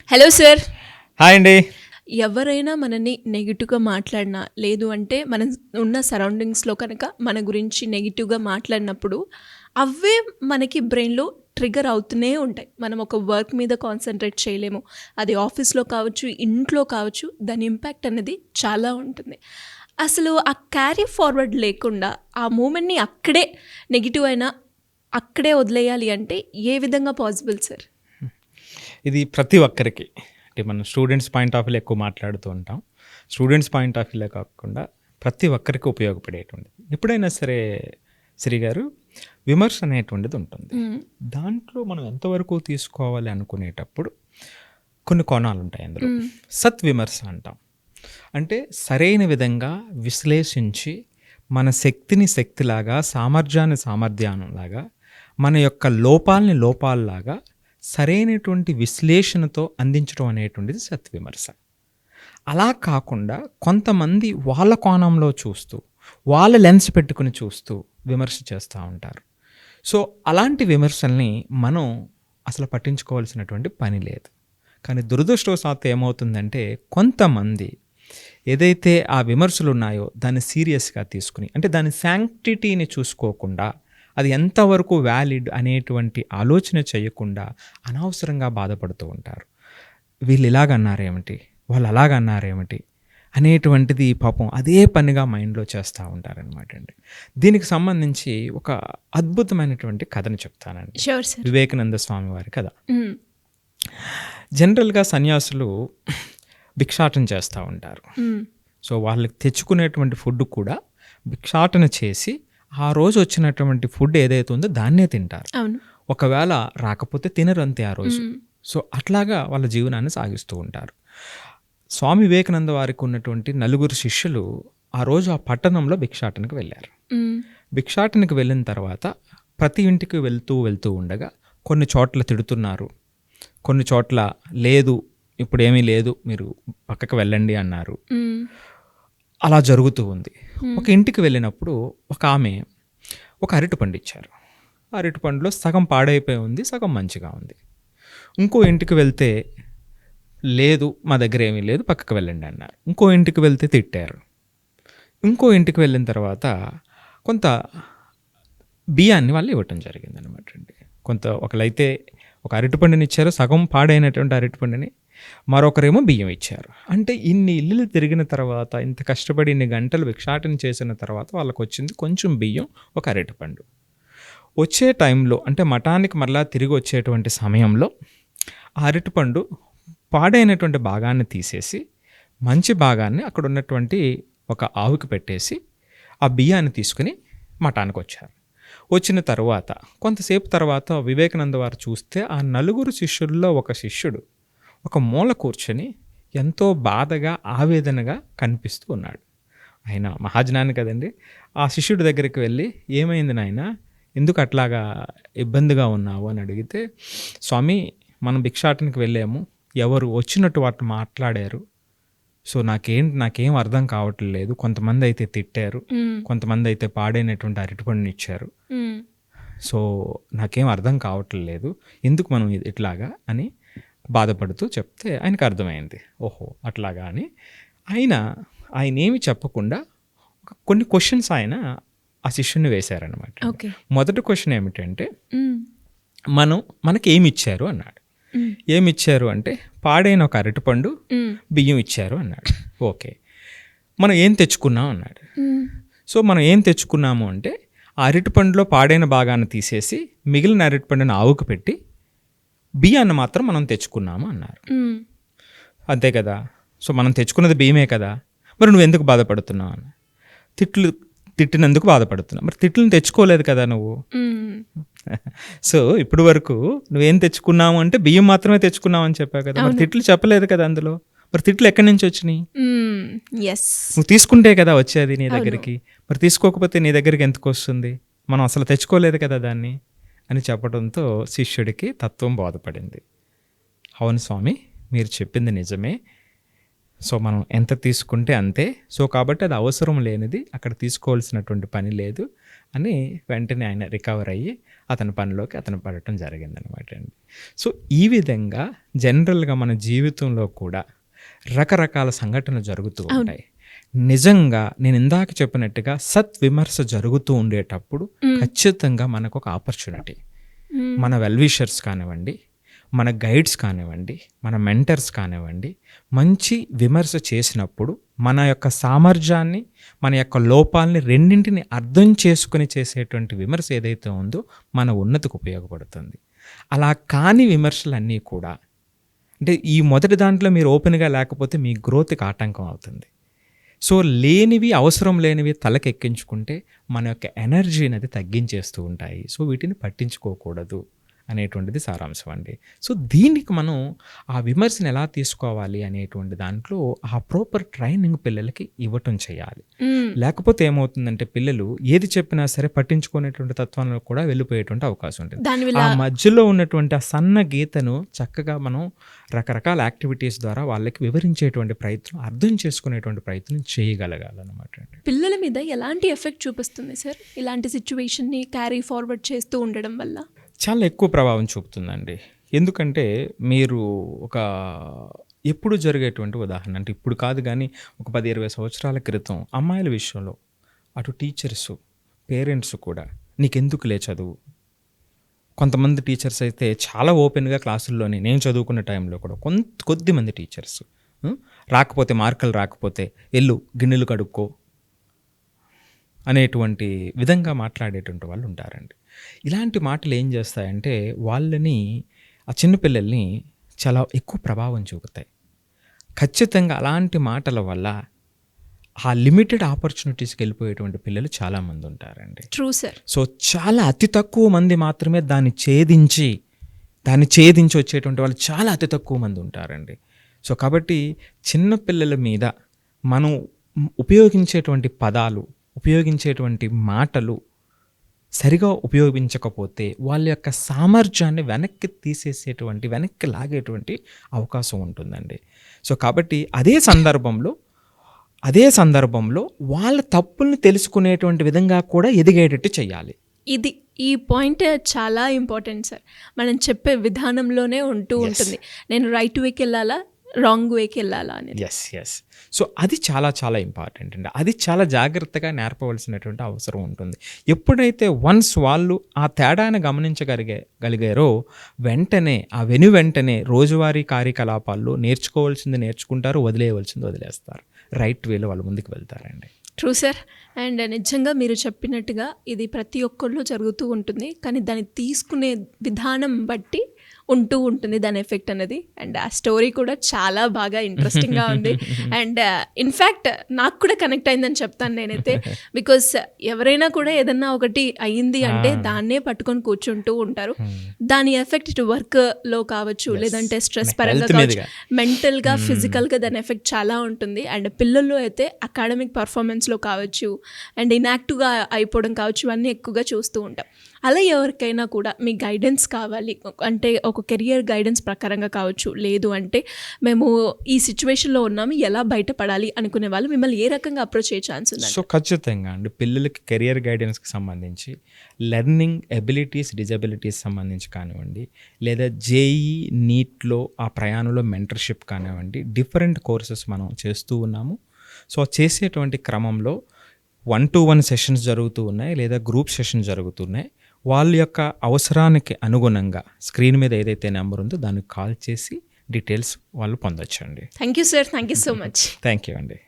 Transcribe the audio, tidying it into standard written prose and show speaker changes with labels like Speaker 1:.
Speaker 1: Hello sir.
Speaker 2: Hi అండి.
Speaker 1: ఎవరైనా మనని నెగిటివ్‌గా మాట్లాడినా, లేదు అంటే మనం ఉన్న సరౌండింగ్స్‌లో కనుక మన గురించి నెగిటివ్‌గా మాట్లాడినప్పుడు, అవే మనకి బ్రెయిన్‌లో ట్రిగ్గర్ అవుతూనే ఉంటాయి. మనం ఒక వర్క్ మీద కాన్సంట్రేట్ చేయలేము. అది ఆఫీస్‌లో కావచ్చు, ఇంట్లో కావచ్చు, దాని ఇంపాక్ట్ అనేది చాలా ఉంటుంది. అసలు ఆ క్యారీ ఫార్వర్డ్ లేకుండా, ఆ మూమెంట్‌ని అక్కడే నెగిటివ్ అయినా అక్కడే వదిలేయాలి అంటే ఏ విధంగా పాసిబుల్ సార్?
Speaker 2: ఇది ప్రతి ఒక్కరికి అంటే మనం స్టూడెంట్స్ పాయింట్ ఆఫ్ వ్యూలో ఎక్కువ మాట్లాడుతూ ఉంటాం. స్టూడెంట్స్ పాయింట్ ఆఫ్ వ్యూలో కాకుండా ప్రతి ఒక్కరికి ఉపయోగపడేటువంటిది. ఎప్పుడైనా సరే శ్రీ గారు విమర్శ అనేటువంటిది ఉంటుంది.
Speaker 1: హ్మ్.
Speaker 2: దాంట్లో మనం ఎంతవరకు తీసుకోవాలి అనుకునేటప్పుడు కొన్ని కోణాలు ఉంటాయి అందులో.
Speaker 1: హ్మ్.
Speaker 2: సత్విమర్శ అంటాం. అంటే సరైన విధంగా విశ్లేషించి మన శక్తిని శక్తిలాగా, సామర్థ్యాన్ని సామర్థ్యంలాగా, మన యొక్క లోపాలని లోపాల్లాగా సరైనటువంటి విశ్లేషణతో అందించడం అనేటువంటిది సత్విమర్శ. అలా కాకుండా కొంతమంది వాళ్ళ కోణంలో చూస్తూ, వాళ్ళ లెన్స్ పెట్టుకుని చూస్తూ విమర్శ చేస్తూ ఉంటారు. సో, అలాంటి విమర్శల్ని మనం అసలు పట్టించుకోవాల్సినటువంటి పని లేదు. కానీ దురదృష్టవశాత్తు ఏమవుతుందంటే కొంతమంది ఏదైతే ఆ విమర్శలు ఉన్నాయో దాన్ని సీరియస్గా తీసుకుని, అంటే దాని శాంక్టిటీని చూసుకోకుండా, అది ఎంతవరకు వ్యాలిడ్ అనేటువంటి ఆలోచన చేయకుండా అనవసరంగా బాధపడుతూ ఉంటారు. వీళ్ళు ఇలాగన్నారేమిటి, వాళ్ళు అలాగన్నారేమిటి అనేటువంటిది పాపం అదే పనిగా మైండ్లో చేస్తూ ఉంటారనమాట అండి. దీనికి సంబంధించి ఒక అద్భుతమైనటువంటి కథను చెప్తానండి.
Speaker 1: Sure sir.
Speaker 2: వివేకానంద స్వామి వారి కథ.
Speaker 1: హ్మ్.
Speaker 2: జనరల్గా సన్యాసులు భిక్షాటన చేస్తూ ఉంటారు.
Speaker 1: హ్మ్.
Speaker 2: సో వాళ్ళకి తెచ్చుకునేటువంటి ఫుడ్ కూడా భిక్షాటన చేసి ఆ రోజు వచ్చినటువంటి ఫుడ్ ఏదైతే ఉందో దాన్నే తింటారు.
Speaker 1: అవును.
Speaker 2: ఒకవేళ రాకపోతే తినరు అంతే ఆ రోజు.
Speaker 1: హ్మ్.
Speaker 2: సో అట్లాగా వాళ్ళ జీవనాన్ని సాగిస్తూ ఉంటారు. స్వామి వివేకానంద వారికి ఉన్నటువంటి నలుగురు శిష్యులు ఆ రోజు ఆ పట్టణంలో భిక్షాటనకు వెళ్ళారు.
Speaker 1: హ్మ్.
Speaker 2: భిక్షాటనకు వెళ్ళిన తర్వాత ప్రతి ఇంటికి వెళ్తూ ఉండగా కొన్ని చోట్ల తిడుతున్నారు, కొన్ని చోట్ల లేదు ఇప్పుడు ఏమీ లేదు మీరు పక్కకు వెళ్ళండి అన్నారు.
Speaker 1: హ్మ్.
Speaker 2: అలా జరుగుతూ ఉంది.
Speaker 1: హ్మ్.
Speaker 2: ఒక ఇంటికి వెళ్ళినప్పుడు ఒక ఆమె ఒక అరటిపండు ఇచ్చారు. ఆ అరటిపండులో సగం పాడైపోయి ఉంది, సగం మంచిగా ఉంది. ఇంకో ఇంటికి వెళ్తే లేదు మా దగ్గర ఏమీ లేదు పక్కకు వెళ్ళండి అన్నారు. ఇంకో ఇంటికి వెళ్తే తిట్టారు. ఇంకో ఇంటికి వెళ్ళిన తర్వాత కొంత బియ్యాన్ని వాళ్ళు ఇవ్వటం జరిగిందనమాట అండి. ఒకళ్ళైతే ఒక అరటిపండుని ఇచ్చారు, సగం పాడైనటువంటి అరటిపండుని. మరొకరేమో బియ్యం ఇచ్చారు. అంటే ఇన్ని ఇల్లులు తిరిగిన తర్వాత, ఇంత కష్టపడి ఇన్ని గంటలు భిక్షాటన చేసిన తర్వాత వాళ్ళకు వచ్చింది కొంచెం బియ్యం, ఒక అరటిపండు. వచ్చే టైంలో అంటే మఠానికి మరలా తిరిగి వచ్చేటువంటి సమయంలో ఆ అరటిపండు పాడైనటువంటి భాగాన్ని తీసేసి మంచి భాగాన్ని అక్కడ ఉన్నటువంటి ఒక ఆవుకి పెట్టేసి ఆ బియ్యాన్ని తీసుకుని మఠానికి వచ్చారు. వచ్చిన తర్వాత కొంతసేపు తర్వాత వివేకానంద వారు చూస్తే ఆ నలుగురు శిష్యుల్లో ఒక శిష్యుడు ఒక మూల కూర్చొని ఎంతో బాధగా ఆవేదనగా కనిపిస్తూ ఉన్నాడు. ఆయన మహాజ్ఞాని కదండి. ఆ శిష్యుడి దగ్గరికి వెళ్ళి ఏమైంది నాయనా, ఎందుకు అట్లాగా ఇబ్బందిగా ఉన్నావు అని అడిగితే, స్వామి మనం భిక్షాటనకి వెళ్ళాము, ఎవరు వచ్చినట్టు వాటిని మాట్లాడారు. సో నాకేం అర్థం కావట్లేదు. కొంతమంది అయితే తిట్టారు,
Speaker 1: హ్మ్.
Speaker 2: కొంతమంది అయితే పాడైనటువంటి అరటిపండుని ఇచ్చారు.
Speaker 1: హ్మ్.
Speaker 2: సో నాకేం అర్థం కావట్లేదు, ఎందుకు మనం ఇట్లాగా అని బాధపడుతూ చెప్తే ఆయనకు అర్థమైంది. ఓహో అట్లాగా అని. ఆయన ఏమి చెప్పకుండా కొన్ని క్వశ్చన్స్ ఆయన ఆ శిష్యుని వేశారనమాట.
Speaker 1: ఓకే.
Speaker 2: మొదటి క్వశ్చన్ ఏమిటంటే,
Speaker 1: హ్మ్.
Speaker 2: మనకి ఏమి ఇచ్చారు అన్నాడు.
Speaker 1: హ్మ్.
Speaker 2: ఏమి ఇచ్చారు అంటే పాడైన ఒక అరటిపండు,
Speaker 1: హ్మ్.
Speaker 2: బియ్యం ఇచ్చారు అన్నాడు. ఓకే, మనం ఏం తెచ్చుకున్నాం అన్నాడు.
Speaker 1: హ్మ్.
Speaker 2: సో మనం ఏం తెచ్చుకున్నాము అంటే ఆ అరటిపండులో పాడైన భాగాన్ని తీసేసి మిగిలిన అరటిపండుని ఆవుకు పెట్టి బియ్యాన్ని మాత్రం మనం తెచ్చుకున్నాము అన్నారు.
Speaker 1: హ్మ్.
Speaker 2: అంతే కదా. సో మనం తెచ్చుకున్నది బియ్యమే కదా, మరి నువ్వు ఎందుకు బాధపడుతున్నావు అన్న. తిట్టినందుకు బాధపడుతున్నావు, మరి తిట్లను తెచ్చుకోలేదు కదా నువ్వు.
Speaker 1: హ్మ్.
Speaker 2: సో ఇప్పుడు వరకు నువ్వేం తెచ్చుకున్నావు అంటే బియ్యం మాత్రమే తెచ్చుకున్నావు అని చెప్పావు కదా, మరి
Speaker 1: అవును.
Speaker 2: తిట్లు చెప్పలేదు కదా అందులో. మరి తిట్లు ఎక్కడి నుంచి వచ్చినాయి?
Speaker 1: హ్మ్. యెస్.
Speaker 2: నువ్వు తీసుకుంటే కదా వచ్చేది నీ
Speaker 1: అవును.
Speaker 2: దగ్గరికి, మరి తీసుకోకపోతే నీ దగ్గరికి ఎందుకు వస్తుంది? మనం అసలు తెచ్చుకోలేదు కదా దాన్ని అని చెప్పడంతో శిష్యుడికి తత్వం బోధపడింది. అవును స్వామి, మీరు చెప్పింది నిజమే. సో మనం ఎంత తీసుకుంటే అంతే. సో కాబట్టి అది అవసరం లేనిది, అక్కడ తీసుకోవాల్సినటువంటి పని లేదు అని వెంటనే ఆయన రికవర్ అయ్యి అతని పనిలోకి అతను పడటం జరిగిందనమాట అండి. సో ఈ విధంగా జనరల్గా మన జీవితంలో కూడా రకరకాల సంఘటనలు జరుగుతూ ఉంటాయి. నిజంగా నేను ఇందాక చెప్పినట్టుగా సత్విమర్శ జరుగుతూ ఉండేటప్పుడు ఖచ్చితంగా మనకు ఒక ఆపర్చునిటీ, మన వెల్విషర్స్ కానివ్వండి, మన గైడ్స్ కానివ్వండి, మన మెంటర్స్ కానివ్వండి, మంచి విమర్శ చేసినప్పుడు మన యొక్క సామర్థ్యాన్ని, మన యొక్క లోపాలని రెండింటిని అర్థం చేసుకుని చేసేటువంటి విమర్శ ఏదైతే ఉందో మన ఉన్నతికి ఉపయోగపడుతుంది. అలా కాని విమర్శలన్నీ కూడా అంటే ఈ మొదటి దాంట్లో మీరు ఓపెన్గా లేకపోతే మీ గ్రోత్కి ఆటంకం అవుతుంది. సో లేనివి, అవసరం లేనివి తలకెక్కించుకుంటే మన యొక్క ఎనర్జీ అనేది తగ్గించేస్తూ ఉంటాయి. సో వీటిని పట్టించుకోకూడదు అనేటువంటిది సారాంశం అండి. సో దీనికి మనం ఆ విమర్శను ఎలా తీసుకోవాలి అనేటువంటి దాంట్లో ఆ ప్రాపర్ ట్రైనింగ్ పిల్లలకి ఇవ్వటం చేయాలి. లేకపోతే ఏమవుతుందంటే పిల్లలు ఏది చెప్పినా సరే పట్టించుకునేటువంటి తత్వంలో కూడా వెళ్ళిపోయేటువంటి అవకాశం ఉంటుంది. ఆ మధ్యలో ఉన్నటువంటి ఆ సన్న గీతను చక్కగా మనం రకరకాల యాక్టివిటీస్ ద్వారా వాళ్ళకి వివరించేటువంటి ప్రయత్నం, అర్థం చేసుకునేటువంటి ప్రయత్నం చేయగలగాలన్నమాట అండి.
Speaker 1: పిల్లల మీద ఎలాంటి ఎఫెక్ట్ చూపిస్తుంది సార్ ఇలాంటి సిచ్యువేషన్ని క్యారీ ఫార్వర్డ్ చేస్తూ ఉండడం వల్ల?
Speaker 2: చాలా ఎక్కువ ప్రభావం చూపుతుందండి. ఎందుకంటే మీరు ఒక ఎప్పుడు జరిగేటువంటి ఉదాహరణ అంటే ఇప్పుడు కాదు కానీ ఒక 10-20 సంవత్సరాల క్రితం అమ్మాయిల విషయంలో అటు టీచర్స్, పేరెంట్స్ కూడా నీకెందుకులే చదువు. కొంతమంది టీచర్స్ అయితే చాలా ఓపెన్గా క్లాసుల్లోనే, నేను చదువుకున్న టైంలో కూడా కొద్దిమంది టీచర్స్ రాకపోతే, మార్కులు రాకపోతే ఎల్లు గిన్నెలు కడుక్కో అనేటువంటి విధంగా మాట్లాడేటువంటి వాళ్ళు ఉంటారండి. ఇలాంటి మాటలు ఏం చేస్తాయంటే వాళ్ళని, ఆ చిన్నపిల్లల్ని చాలా ఎక్కువ ప్రభావం చూపుతాయి. ఖచ్చితంగా అలాంటి మాటల వల్ల ఆ లిమిటెడ్ ఆపర్చునిటీస్కి వెళ్ళిపోయేటువంటి పిల్లలు చాలామంది ఉంటారండి.
Speaker 1: True sir.
Speaker 2: సో చాలా అతి తక్కువ మంది మాత్రమే దాన్ని ఛేదించి వచ్చేటువంటి వాళ్ళు చాలా అతి తక్కువ మంది ఉంటారండి. సో కాబట్టి చిన్నపిల్లల మీద మనం ఉపయోగించేటువంటి పదాలు, ఉపయోగించేటువంటి మాటలు సరిగా ఉపయోగించకపోతే వాళ్ళ యొక్క సామర్థ్యాన్ని వెనక్కి లాగేటువంటి అవకాశం ఉంటుందండి. సో కాబట్టి అదే సందర్భంలో వాళ్ళ తప్పుల్ని తెలుసుకునేటువంటి విధంగా కూడా ఎదిగేటట్టు చేయాలి.
Speaker 1: ఈ పాయింట్ చాలా ఇంపార్టెంట్ సార్. మనం చెప్పే విధానంలోనే ఉంటుంది, నేను రైట్ వేకి వెళ్ళాలా, రాంగ్ వేకి వెళ్ళాలా అనేది.
Speaker 2: ఎస్. సో అది చాలా చాలా ఇంపార్టెంట్ అండి. అది చాలా జాగ్రత్తగా నేర్పవలసినటువంటి అవసరం ఉంటుంది. ఎప్పుడైతే వన్స్ వాళ్ళు ఆ తేడాను గమనించగలిగారో వెంటనే రోజువారీ కార్యకలాపాల్లో నేర్చుకోవాల్సింది నేర్చుకుంటారు, వదిలేయవలసింది వదిలేస్తారు. రైట్ వేలో వాళ్ళు ముందుకు వెళ్తారండి.
Speaker 1: True sir. అండ్ నిజంగా మీరు చెప్పినట్టుగా ఇది ప్రతి ఒక్కరిలో జరుగుతూ ఉంటుంది, కానీ దాన్ని తీసుకునే విధానం బట్టి ఉంటుంది దాని ఎఫెక్ట్ అనేది. అండ్ ఆ స్టోరీ కూడా చాలా బాగా ఇంట్రెస్టింగ్గా ఉంది. అండ్ ఇన్ఫ్యాక్ట్ నాకు కూడా కనెక్ట్ అయిందని చెప్తాను నేనైతే. బికాస్ ఎవరైనా కూడా ఏదన్నా ఒకటి అయ్యింది అంటే దాన్నే పట్టుకొని కూర్చుంటూ ఉంటారు. దాని ఎఫెక్ట్ ఇటు వర్క్లో కావచ్చు, లేదంటే స్ట్రెస్ పరంగా కావచ్చు, మెంటల్గా, ఫిజికల్గా దాని ఎఫెక్ట్ చాలా ఉంటుంది. అండ్ పిల్లల్లో అయితే అకాడమిక్ పర్ఫార్మెన్స్లో కావచ్చు, అండ్ ఇన్యాక్టివ్గా అయిపోవడం కావచ్చు, ఇవన్నీ ఎక్కువగా చూస్తూ ఉంటాం. అలా ఎవరికైనా కూడా మీ గైడెన్స్ కావాలి అంటే ఒక కెరియర్ గైడెన్స్ ప్రకారంగా కావచ్చు, లేదు అంటే మేము ఈ సిచ్యువేషన్లో ఉన్నాము, ఎలా బయటపడాలి అనుకునే వాళ్ళు మిమ్మల్ని ఏ రకంగా అప్రోచ్ అయ్యే ఛాన్స్ ఉంది?
Speaker 2: సో ఖచ్చితంగా అండి, పిల్లలకి కెరియర్ గైడెన్స్కి సంబంధించి లెర్నింగ్ ఎబిలిటీస్, డిజబిలిటీస్ సంబంధించి కానివ్వండి, లేదా జేఈ నీట్లో ఆ ప్రయాణంలో మెంటర్షిప్ కానివ్వండి, డిఫరెంట్ కోర్సెస్ మనం చేస్తూ ఉన్నాము. సో చేసేటువంటి క్రమంలో 1-to-1 సెషన్స్ జరుగుతూ ఉన్నాయి, లేదా గ్రూప్ సెషన్స్ జరుగుతున్నాయి. వాళ్ళ యొక్క అవసరానికి అనుగుణంగా స్క్రీన్ మీద ఏదైతే నెంబర్ ఉందో దానికి కాల్ చేసి డీటెయిల్స్ వాళ్ళు పొందొచ్చండి.
Speaker 1: Thank you sir. Thank you so much.
Speaker 2: Thank you అండి.